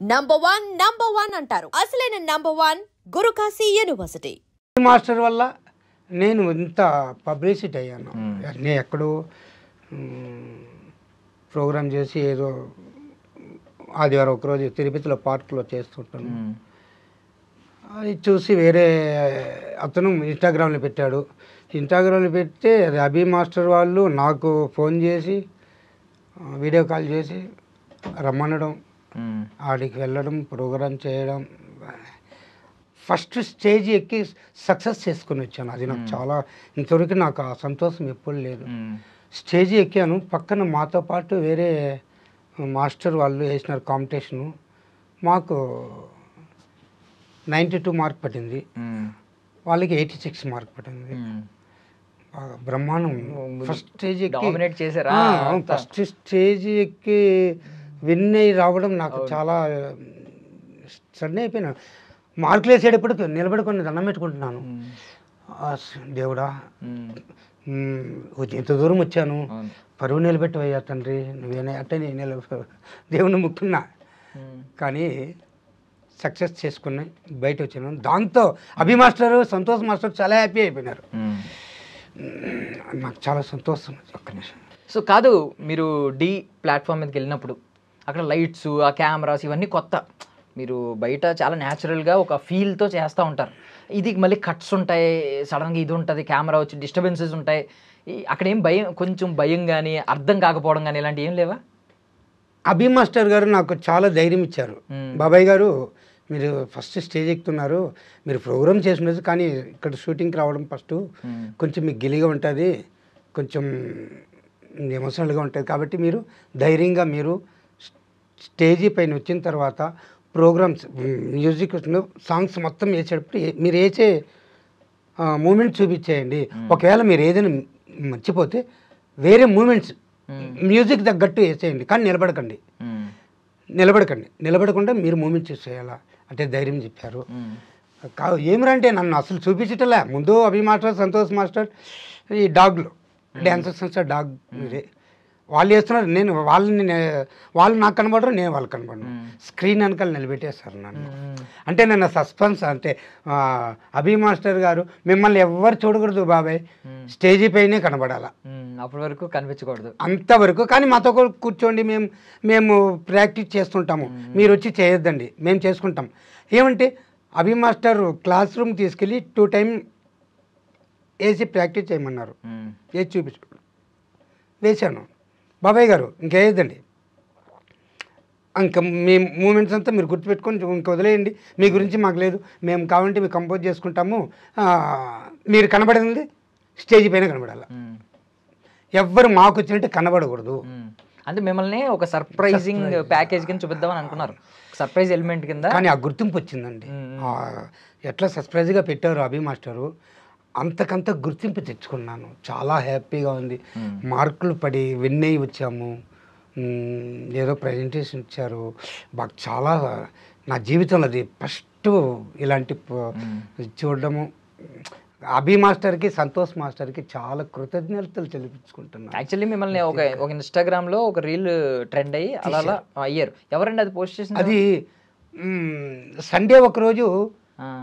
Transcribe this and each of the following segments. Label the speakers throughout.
Speaker 1: Number one అంటారు. అసలైన number one Gurukashi university.
Speaker 2: Master వల్ల నేను ఇంత పబ్లిసిటీ అయ్యాను. నేను ఎక్కడో ప్రోగ్రామ్ చేసి ఏదో ఆదివారం ఒకరోజు తిరుపతిలో పార్కులో చేస్తుంటాను. అది చూసి వేరే అతను ఇన్స్టాగ్రామ్లో పెట్టాడు. ఇన్స్టాగ్రామ్లో పెడితే అది అభి మాస్టర్ వాళ్ళు నాకు ఫోన్ చేసి వీడియో కాల్ చేసి రమ్మనడం, ఆడికి వెళ్ళడం, ప్రోగ్రామ్ చేయడం, ఫస్ట్ స్టేజ్ ఎక్కి సక్సెస్ చేసుకుని వచ్చాను. అది నాకు చాలా, ఇంతవరకు నాకు ఆ సంతోషం ఎప్పుడు లేదు. స్టేజ్ ఎక్కాను, పక్కన మాతో పాటు వేరే మాస్టర్ వాళ్ళు వేసినారు కాంపిటీషను. మాకు 92 మార్క్ పట్టింది, వాళ్ళకి 86 మార్క్ పట్టింది. బ్రహ్మాండం. ఫస్ట్ స్టేజ్ ఎక్కి ఫస్ట్ స్టేజ్ ఎక్కి విన్ అయ్యి రావడం నాకు చాలా సడన్ అయిపోయినా. మార్కులు వేసేటప్పుడు నిలబడుకొని దండం పెట్టుకుంటున్నాను. దేవుడా, ఇంత దూరం వచ్చాను, పరువు నిలబెట్టవయ్యా తండ్రి, నువ్వేనా అంటే నేను దేవుని ముక్కున్నా. కానీ సక్సెస్ చేసుకుని బయట వచ్చాను. దాంతో అభి మాస్టర్, సంతోష్ మాస్టర్ చాలా హ్యాపీ అయిపోయినారు. నాకు చాలా సంతోషం. ఒక్క నిమిషం.
Speaker 3: సో కాదు, మీరు డి ప్లాట్ఫామ్ మీదకి వెళ్ళినప్పుడు అక్కడ లైట్స్, ఆ కెమెరాస్ ఇవన్నీ కొత్త. మీరు బయట చాలా న్యాచురల్గా ఒక ఫీల్తో చేస్తూ ఉంటారు. ఇది మళ్ళీ కట్స్ ఉంటాయి, సడన్గా ఇది ఉంటుంది, కెమెరా వచ్చి డిస్టర్బెన్సెస్ ఉంటాయి. అక్కడ ఏం భయం, కొంచెం భయం కానీ అర్థం కాకపోవడం కానీ ఇలాంటివి ఏం లేవా?
Speaker 2: అభి మాస్టర్ గారు నాకు చాలా ధైర్యం ఇచ్చారు. బాబాయ్ గారు, మీరు ఫస్ట్ స్టేజ్ ఎక్కుతున్నారు, మీరు ప్రోగ్రామ్ చేసినది, కానీ ఇక్కడ షూటింగ్కి రావడం ఫస్ట్ కొంచెం మీకు గిలిగా ఉంటుంది, కొంచెం ఎమోషనల్గా ఉంటుంది. కాబట్టి మీరు ధైర్యంగా మీరు స్టేజీ పైన వచ్చిన తర్వాత ప్రోగ్రామ్స్, మ్యూజిక్, సాంగ్స్ మొత్తం వేసేటప్పుడు మీరు వేసే మూమెంట్ చూపించేయండి. ఒకవేళ మీరు ఏదైనా మర్చిపోతే వేరే మూమెంట్స్ మ్యూజిక్ తగ్గట్టు వేసేయండి, కానీ నిలబడకుండా మీరు మూమెంట్ చేసేయాలా అంటే ధైర్యం చెప్పారు. ఏమిరంటే నన్ను అసలు చూపించటలే. ముందు అభి మాస్టర్, సంతోష్ మాస్టర్, ఈ డాగ్లో డ్యాన్సర్స్ డాగ్ ఇదే వాళ్ళు చేస్తున్నారు. నేను వాళ్ళు నాకు కనబడరు, నేను వాళ్ళకి కనబడను. స్క్రీన్ వెనకాల నిలబెట్టేస్తారు నన్ను. అంటే నన్ను సస్పెన్స్, అంటే అభి మాస్టర్ గారు మిమ్మల్ని ఎవ్వరు చూడకూడదు బాబాయ్, స్టేజీ పైనే కనబడాలా,
Speaker 3: అప్పటి వరకు కనిపించకూడదు
Speaker 2: అంతవరకు. కానీ మాతో కూర్చోండి, మేము ప్రాక్టీస్ చేస్తుంటాము, మీరు వచ్చి చేయొద్దండి, మేము చేసుకుంటాం. ఏమంటే అభి మాస్టర్ క్లాస్ రూమ్ తీసుకెళ్ళి 2 టైం వేసి ప్రాక్టీస్ చేయమన్నారు. వేసి చూపించు వేశాను. బాబాయ్ గారు ఇంకేయద్దండి, ఇంకా మీ మూమెంట్స్ అంతా మీరు గుర్తుపెట్టుకొని ఇంక వదిలేయండి, మీ గురించి మాకు లేదు, మేము కావాలంటే మేము కంపోజ్ చేసుకుంటాము, మీరు కనబడింది స్టేజ్ పైన కనబడాలి, ఎవ్వరు మాకు వచ్చినట్టు కనబడకూడదు.
Speaker 3: అంటే మిమ్మల్ని ఒక సర్ప్రైజింగ్ ప్యాకేజ్ కింద చూపిద్దామని అనుకున్నారు, సర్ప్రైజ్ ఎలిమెంట్ కింద.
Speaker 2: కానీ ఆ గుర్తింపు వచ్చిందండి. ఎట్లా సర్ప్రైజ్గా పెట్టారు అభి మాస్టరు, అంతకంత గుర్తింపు తెచ్చుకున్నాను. చాలా హ్యాపీగా ఉంది. మార్కులు పడి విన్ అయ్యి వచ్చాము, ఏదో ప్రజెంటేషన్ ఇచ్చారు. మాకు చాలా, నా జీవితంలో అది ఫస్ట్ ఇలాంటి చూడడము. అభి మాస్టర్కి, సంతోష్ మాస్టర్కి చాలా కృతజ్ఞతలు తెలిపించుకుంటున్నాను.
Speaker 3: యాక్చువల్లీ మిమ్మల్ని ఒక ఇన్స్టాగ్రామ్లో ఒక రీల్ ట్రెండ్ అయ్యి అలా అయ్యారు. ఎవరండి అది పోస్ట్ చేసింది?
Speaker 2: అది సండే ఒకరోజు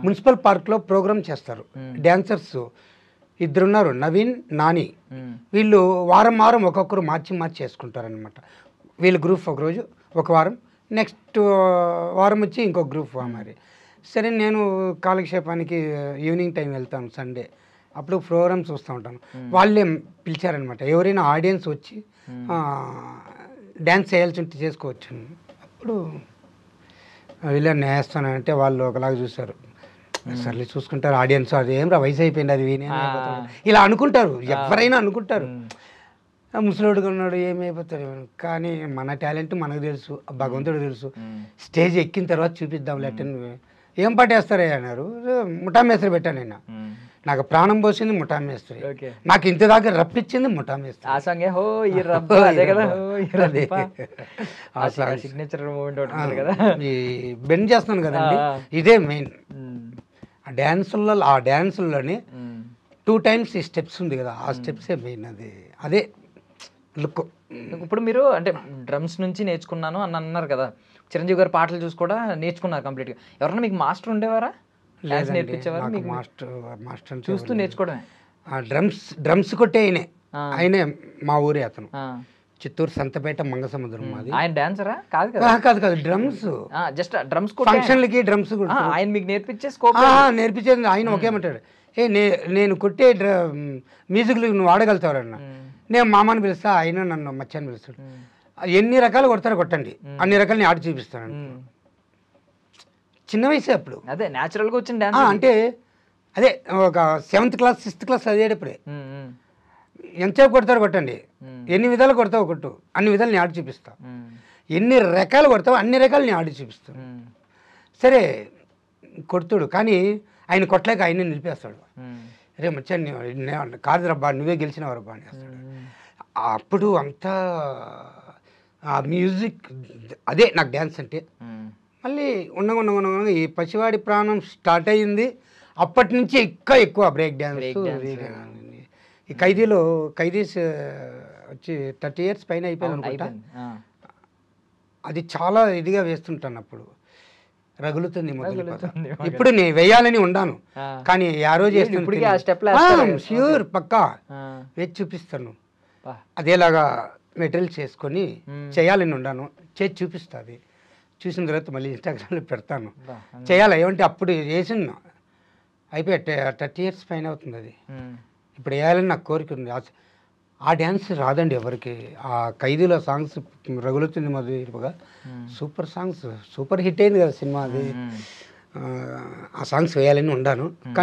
Speaker 2: మున్సిపల్ పార్క్లో ప్రోగ్రామ్ చేస్తారు. డ్యాన్సర్స్ 2 ఉన్నారు, నవీన్, నాని. వీళ్ళు వారం ఒక్కొక్కరు మార్చి చేసుకుంటారనమాట. వీళ్ళ గ్రూప్ ఒకరోజు ఒక వారం, నెక్స్ట్ వారం వచ్చి ఇంకొక గ్రూప్. మరి సరే, నేను కాలక్షేపానికి ఈవినింగ్ టైం వెళ్తాను సండే, అప్పుడు ప్రోగ్రామ్ చూస్తూ ఉంటాను. వాళ్ళే పిలిచారనమాట, ఎవరైనా ఆడియన్స్ వచ్చి డ్యాన్స్ చేయాల్సి ఉంటే చేసుకోవచ్చు. అప్పుడు వీళ్ళని వేస్తానంటే వాళ్ళు ఒకలాగా చూస్తారు, సర్లే చూసుకుంటారు ఆడియన్స్, అది ఏమరా వయసు అయిపోయింది, అది వీనే ఇలా అనుకుంటారు, ఎవరైనా అనుకుంటారు. ముసలోడుగా ఉన్నాడు ఏమైపోతాడు. కానీ మన టాలెంట్ మనకు తెలుసు, భగవంతుడు తెలుసు. స్టేజ్ ఎక్కిన తర్వాత చూపిద్దాం లేట. ఏం పాట వేస్తారే అన్నారు, ముఠా మేస్త్రి పెట్టాను నేను. నాకు ప్రాణం పోసింది ముఠా మేస్త్రి, నాకు ఇంత దాకా రప్పించింది ముఠా మేస్త్రి.
Speaker 3: ఆ సాంగ్ సిగ్నేచర్ మూమెంట్ ఉంటుంది కదా,
Speaker 2: ఈ బెండ్ చేస్తున్నాను కదండి, ఇదే మెయిన్. ఆ డ్యాన్సుల్లోనే 2 టైమ్స్ ఈ స్టెప్స్ ఉంది కదా, ఆ స్టెప్సే మెయిన్. అదే లుక్.
Speaker 3: ఇప్పుడు మీరు అంటే డ్రమ్స్ నుంచి నేర్చుకున్నాను అని అన్నారు కదా, చిరంజీవి గారి పాటలు చూసి కూడా నేర్చుకున్నారు కంప్లీట్గా. ఎవరైనా మీకు మాస్టర్ ఉండేవారా, డాన్స్ నేర్పించేవారు మీకు?
Speaker 2: మాస్టర్
Speaker 3: చూస్తూ నేర్చుకోవడమే.
Speaker 2: డ్రమ్స్ కొట్టే ఆయనే మా ఊరే అతను,
Speaker 3: ఆ.
Speaker 2: చిత్తూరు సంతపేట మంగసముద్రం మాది.
Speaker 3: ఆయన డాన్సరా? కాదు కదా.
Speaker 2: కాదు డ్రమ్స్,
Speaker 3: జస్ట్ డ్రమ్స్
Speaker 2: ఫంక్షన్లకి డ్రమ్స్
Speaker 3: ఆయన మీకు నేర్పించే స్కోప్
Speaker 2: నేర్పించేది. ఆయన ఒకేమంటాడు, నేను కొట్టే మ్యూజిక్లు నువ్వు ఆడగలుగుతావరన్న. నేను మామని పిలుస్తా, ఆయన నన్ను మచ్చని పిలుస్తాడు. ఎన్ని రకాలు కొడతారో కొట్టండి, అన్ని రకాలు నేను ఆడి చూపిస్తాను. చిన్న వయసే అప్పుడు,
Speaker 3: అదే న్యాచురల్గా వచ్చిన డాన్స్.
Speaker 2: అంటే అదే ఒక 7th క్లాస్ 6th క్లాస్ చదివేటప్పుడే ఎంతసేపు కొడతారో కొట్టండి, ఎన్ని విధాలు కొడతావు కొట్టు, అన్ని విధాలు నేను ఆడి చూపిస్తా. ఎన్ని రకాలు కొడతావు అన్ని రకాలు నేను ఆడి చూపిస్తాను. సరే కొడుతుడు, కానీ ఆయన కొట్టలేక ఆయన నిలిపేస్తాడు. రే మచ్చా కాదు రబ్బా, నువ్వే గెలిచినవు రబ్బా అని వేస్తాడు. అప్పుడు అంతా ఆ మ్యూజిక్, అదే నాకు డ్యాన్స్ అంటే. మళ్ళీ ఉండగా ఈ పసివాడి ప్రాణం స్టార్ట్ అయ్యింది. అప్పటి నుంచి ఎక్కువ బ్రేక్ డ్యాన్స్. ఈ ఖైదీస్ వచ్చి 30 years పైన అయిపోయింది అనుకుంటా. అది చాలా ఇదిగా వేస్తుంటాను. అప్పుడు రగులుతుంది మొదలు. ఇప్పుడు నేను వేయాలని ఉండాను, కానీ ఆ రోజు ష్యూర్ పక్కా వేసి చూపిస్తాను. అదేలాగా మెటీరియల్ చేసుకొని చేయాలని ఉండాను, చేసి చూపిస్తా. అది చూసిన తర్వాత మళ్ళీ ఇన్స్టాగ్రామ్లో పెడతాను. చేయాలి ఏమంటే అప్పుడు చేసిన అయిపోయి 30 years పైన అవుతుంది. అది ఇప్పుడు వేయాలని నాకు కోరిక ఉంది. ఆ డ్యాన్స్ రాదండి ఎవరికి. ఆ ఖైదీలో సాంగ్స్ రగులుతుంది మధుగా, సూపర్ సాంగ్స్, సూపర్ హిట్ అయింది కదా సినిమా అది. ఆ సాంగ్స్ వేయాలని ఉండాను.